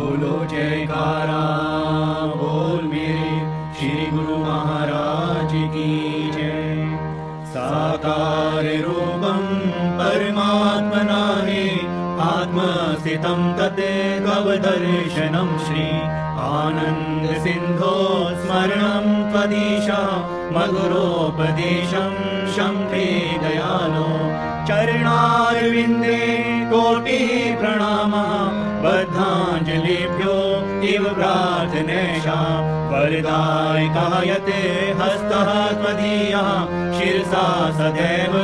बोलो जयकारा बोल मेरे श्री गुरु महाराज की जय। साकार रूपं परमात्मना हे आत्मस्थितं तदेव दर्शनं श्री आनंद सिंधो स्मरणं त्वदीशा मधुरोपदेशं शम्भे दयालो चरणारविन्दे कोटि प्रणामः बद्धाञ्जलिभ्यो इव प्रार्थनेशा वरदायकायते हस्तः त्वदीयः शिरसा सदैव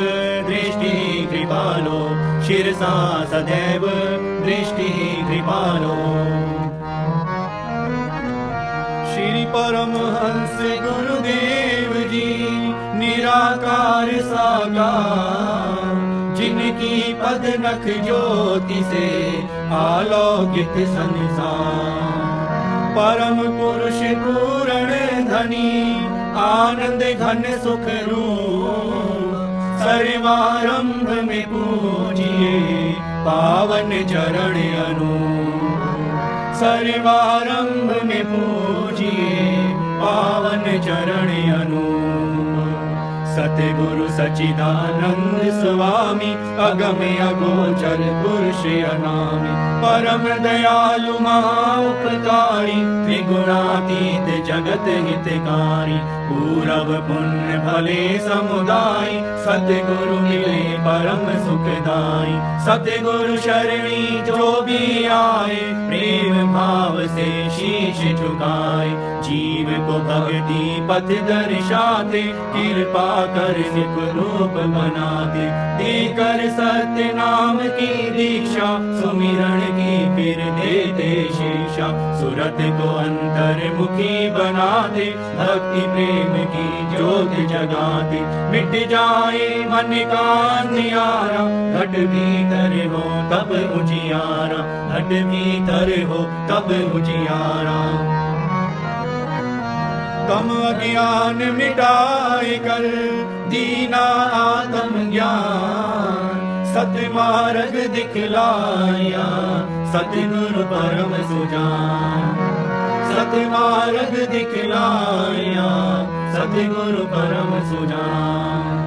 दृष्टिः कृपालो शिरसा सदैव दृष्टिः कृपालो। श्री परमहंस गुरुदेव जी निराकार साकार जिनकी पद नख ज्योति से आलोकित संसार परम पुरुष पूर्ण धनी आनंद घन सुख रूप सर्वारंभ में पूजिए पावन चरण अनूप सर्वारंभ में पूजिए पावन चरण अनूप। सतगुरु सच्चिदानंद स्वामी अगम अगोचर पुरुष अनामि परम दयालु महाउपकारी त्रिगुणातीत जगत हितकारी पूरब पुण्य भले समुदाय सतगुरु मिले परम सुखदाई। सतगुरु शरणी जो भी आए प्रेम भाव से शीश झुकाए जीव को भक्ति पथ दर्शाते कृपा कर सिख रूप बनाते देकर सत्य नाम की दीक्षा सुमिरण की फिर देते शिक्षा सुरत को अंतर्मुखी बनाते भक्ति प्रेम की ज्योत जगाते मिट जाए मन का अंधियारा घट भीतर हो तब उजियारा घट भीतर हो तब उजियारा। तम अज्ञान मिटाए कर दीना आत्म ज्ञान सतमार्ग दिखलाया सतगुरु परम सुजान सतमार्ग दिखलाया सतगुरु परम सुजान।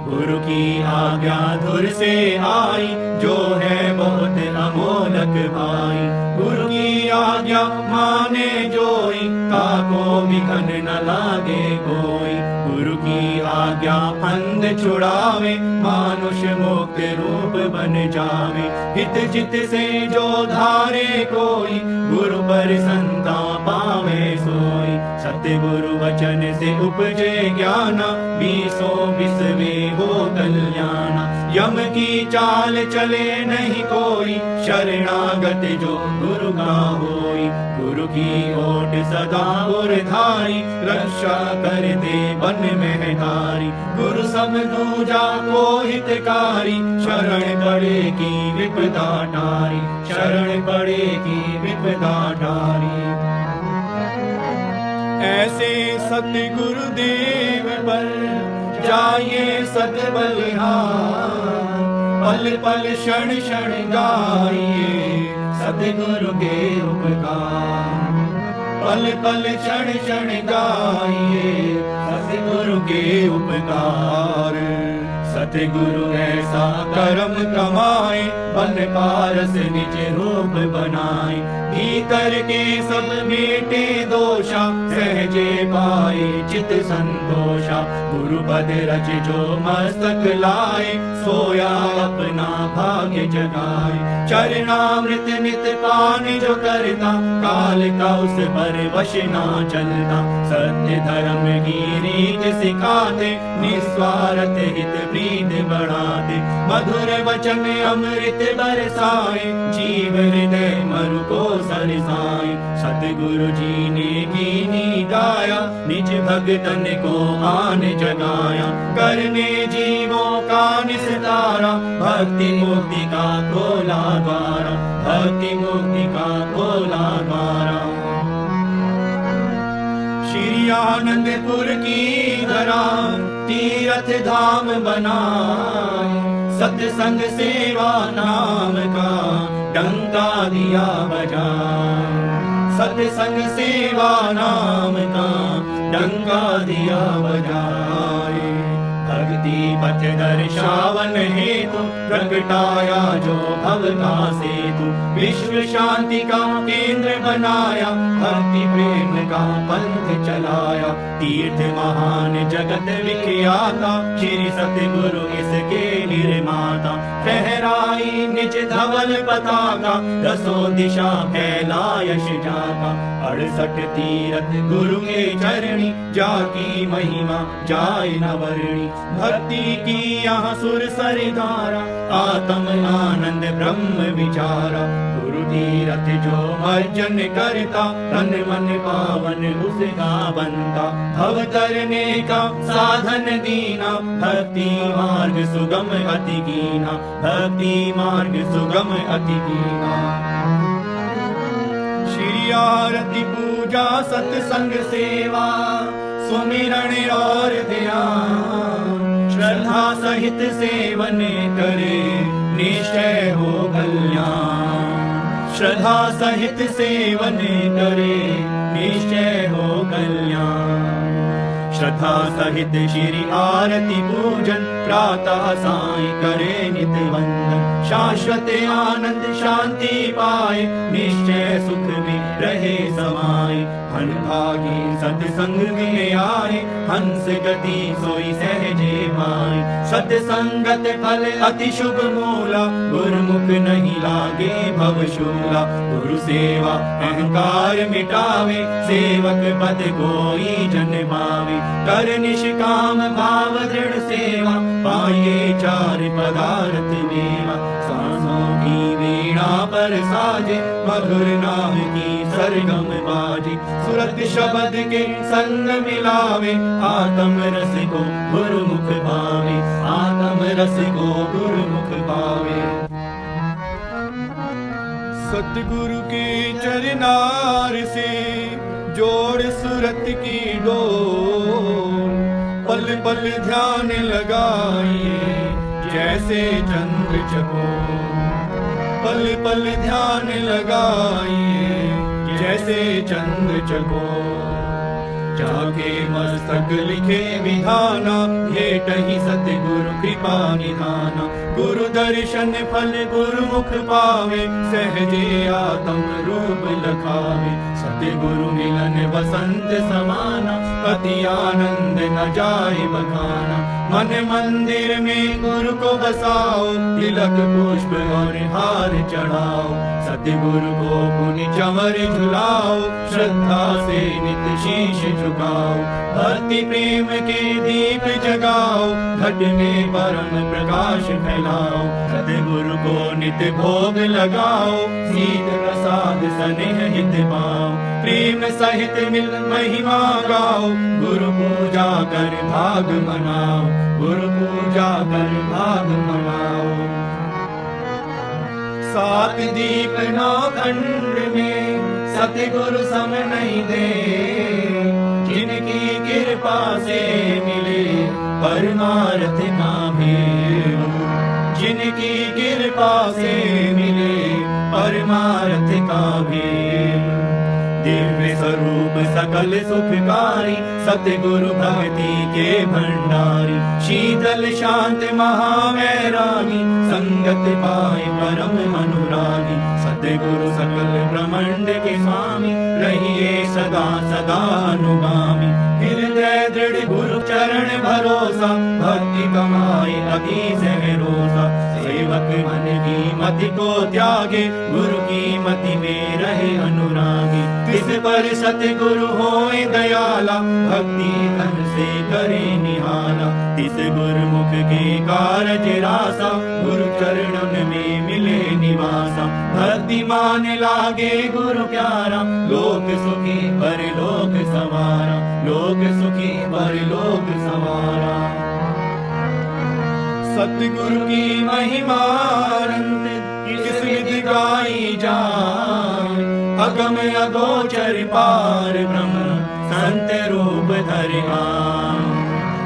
गुरु की आज्ञा धुर से आई जो है बहुत अमोलक भाई गुरु की आज्ञा माने जोई ताको विघन न लागे कोई गुरु की आज्ञा फंद छुड़ावे मानुष मुक्त रूप बन जावे हित चित से जो धारे कोई गुरु पर संता पावे सोई सतगुरु वचन से उपजे ज्ञान बीसों बिसवे हो कल्याण यम की चाल चले नहीं कोई शरणागत जो गुरु का होई गुरु की ओट सदा गुरधारी रक्षा कर दे बन में धारी गुरु सब दूजा को हितकारी शरण पड़े की विपदा टारी शरण पड़े की विपदा टारी। ऐसे सतगुरु देव पर जाइए सत बलिहार पल पल क्षण क्षण गाइए सतगुरु के उपकार पल पल क्षण क्षण गाइए सतगुरु के उपकार। सतगुरु ऐसा कर्म कमाए बन पारस निज रूप बनाए भीतर के सब मेटे दोषा सहजे पाए चित संतोषा गुरु पद रच जो मस्तक लाए सोया अपना भाग्य जगाए चरणामृत नित पान जो करता काल का उस पर वश ना चलता सत्य धर्म की रीत सिखाते निस्वार्थ हित प्रीत बढ़ाते मधुर वचन अमृत बरसाए जीव हृदय मरु को सरसाए सतगुरु जी ने कीनी गाया निज भगतन को आन जगाया करने जीवों का निस्तारा भक्ति मुक्ति का खोला द्वारा भक्ति मुक्ति का खोला द्वारा। श्री आनंदपुर की धरा तीर्थ धाम बनाए सत्संग सेवा नाम का डंका दिया बजा। सत्संग सेवा नाम का डंका दिया बजाए। भक्ति पथ दर्शावन हेतु प्रगटाया जो भव का सेतु। विश्व शांति का केंद्र बनाया, भक्ति प्रेम का पंथ चलाया। तीर्थ महान जगत विख्याता, श्री सतगुरु इसके निर्माता। फहराई निज धवल पताका, दसों दिशा फैला यश जाका। 68 तीरथ गुरु के चरणी, जाकी महिमा जाय न वर्णी। भक्ति की यहाँ सुर सरिधारा, आत्म आनंद ब्रह्म विचारा। गुरु तीरथ जो मर्जन करता, तन मन पावन उसका बनता। भव तरने का साधन दीना, भक्ति मार्ग सुगम अति कीना। भक्ति मार्ग सुगम अति कीना। श्री आरती पूजा सत्संग सेवा, सुमिरण और ध्यान। श्रद्धा सहित सेवन करे, निश्चय हो कल्याण। श्रद्धा सहित सेवन करे, निश्चय हो कल्याण। श्रद्धा सहित श्री आरती पूजन, प्रातः साय करे नित वंदन। शाश्वत आनंद शांति पाए, निश्चय सुख में रहे समाये। भागी सत्संग में आए, हंस गति सोई सहजे माए। सत्संगत फल अति शुभ मूला, गुरुमुख नहीं लागे भवशूला। गुरु सेवा अहंकार मिटावे, सेवक पद कोई जन पावे। कर निष्काम भाव दृढ़ सेवा, पाइये 4 पदार्थ मेवा। सांसों की वीणा पर साजे, मधुर नाम की सरगम बाजे। सुरत शब्द के संग मिलावे, आत्म रस को गुरुमुख पावे। आत्म रस को गुरुमुख पावे। सतगुरु के चरनार से जोड़ सुरत की डोर। पल पल ध्यान लगाइए, जैसे चंद्र चकोर। पल पल ध्यान लगाइए, जैसे चंद्र चकोर। जाके मस्तक लिखे विधाना, भेट ही सतगुरु कृपा निधाना। गुरु दर्शन फल गुरुमुख पावे, सहजे आत्म रूप लखावे। सतगुरु मिलन वसंत समाना, अति आनंद न जाए बखाना। मन मंदिर में गुरु को बसाओ, तिलक पुष्प और हार चढ़ाओ। सतगुरु को पुनि चंवर झुलाओ, श्रद्धा से नित शीश झुकाओ। भक्ति प्रेम के दीप जगाओ, घट में परम प्रकाश फैलाओ। सतगुरु को नित भोग लगाओ, सीत प्रसाद स्नेह हित पाओ। प्रेम सहित मिल महिमा गाओ, गुरु पूजा कर भाग मनाओ। गुरु पूजा कर भाग मनाओ। 7 दीप 9 खंड में सतगुरु सम नहीं दे। जिनकी कृपा से मिले परमार्थ का भेद। जिनकी कृपा से मिले परमार्थ का भेद। दिव्य स्वरूप सकल सुखकारी, सतगुरु भक्ति के भंडारी। शीतल शांत महावैरागी, संगत पाए परम अनुरागी। सतगुरु सकल ब्रह्मांड के स्वामी, रहिए सदा सदा अनुगामी। हृदय दृढ़ गुरु चरण भरोसा, भक्ति कमाए अति सहरोसा। सेवक मन की मति को त्यागे, गुरु की मति में रहे अनुरागी। तिस पर सतगुरु होए दयाला, भक्ति धन से करे निहाला। तिस गुरुमुख के कारज रासा, गुरु चरणन में मिले निवासा। भक्ति मान लागे गुरु प्यारा, लोक सुखी परलोक सवारा। लोक सुखी परलोक सवारा। सतगुरु की महिमा किस विध गाई जाए। अगम अगोचर पार ब्रह्म, संत रूप धरि आए।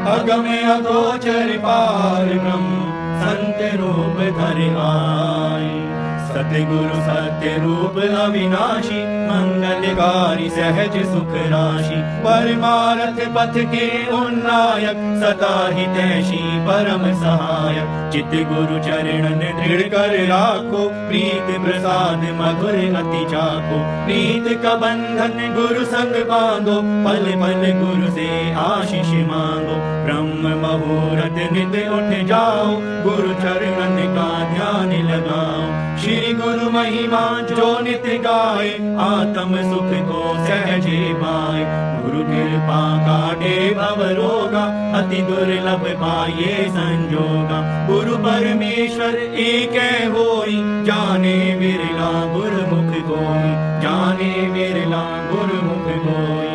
अगम अगोचर पार ब्रह्म, संत रूप धर आए। सतगुरु सत्य रूप अविनाशी, मंगलकारी सहज सुख राशि। परमारथ पथ के उन्नायक, सदा हितैषी परम सहायक। चित गुरु चरणन दृढ़ कर राखो, प्रीत प्रसाद मधुर अति चाखो। प्रीत का बंधन गुरु संग बांधो, पल पल गुरु से आशीष मांगो। ब्रह्म मुहूर्त नित उठ जाओ, गुरु चरणन का ध्यान लगाओ। श्री गुरु महिमा जो नित गाए, आत्म सुख को सहजे पाए। गुरु कृपा काटे भव रोगा, अति दुर्लभ पाए संजोगा। गुरु परमेश्वर एक होई, जाने विरला गुरुमुख कोई। जाने विरला गुरुमुख कोई।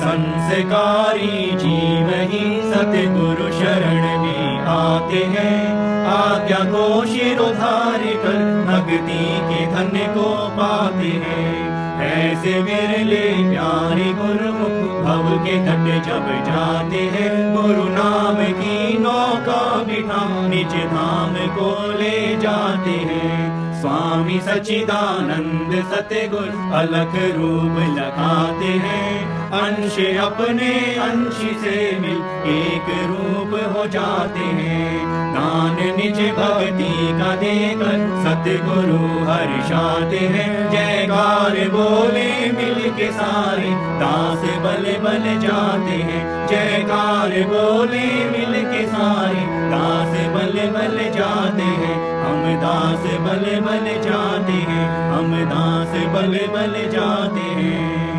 संस्कारी जीव ही सतगुरु शरण में आते हैं। आज्ञा को शिरोधार कर भक्ति के धन को पाते हैं। ऐसे विरले प्यारे गुरुमुख भव के तट जब जाते हैं। गुरु नाम की नौका बिठा निज धाम को ले जाते हैं। स्वामी सच्चिदानंद सतगुरु अलग रूप लगाते हैं। अंश अपने अंश से मिल एक रूप हो जाते हैं। दान निज भक्ति का देकर सतगुरु हर्षाते हैं। जयकार बोले मिल के सारे, दास बल बल जाते हैं। जयकार बोले मिल के सारे, दास बल बल जाते हैं। हम दास बल बल जाते हैं। हम दास बल बल जाते हैं।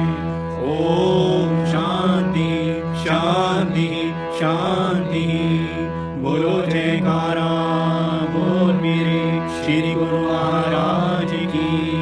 ओम शांति शांति शांति। बोलो जयकारा बोल मेरे श्री गुरु महाराज की।